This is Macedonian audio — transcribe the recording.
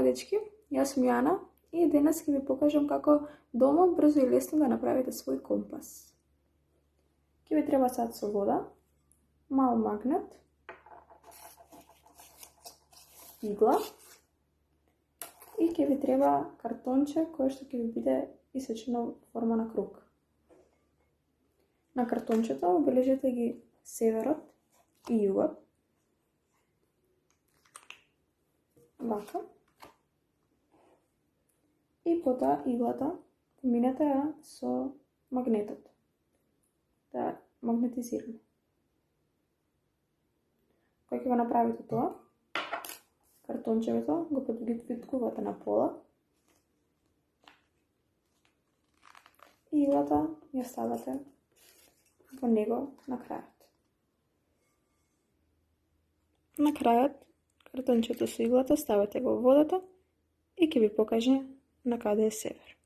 Чао, дечки, јас сум Јана и денес ќе ви покажам како дома брзо и лесно да направите свој компас. Ќе ви треба сад со вода, мал магнет, игла и ќе ви треба картонче кое што ќе ви биде исечено во форма на круг. На картончето обележете ги северот и југот. Вака. И потоа иглата поминете ја со магнетот. Да магнетизираме. Кога ќе го направите тоа, картончевото го подвиткувате на пола и иглата ја ставате во него на крајот. На крајот картончето со иглата ставате го во водата и ќе ви покаже на каде е север.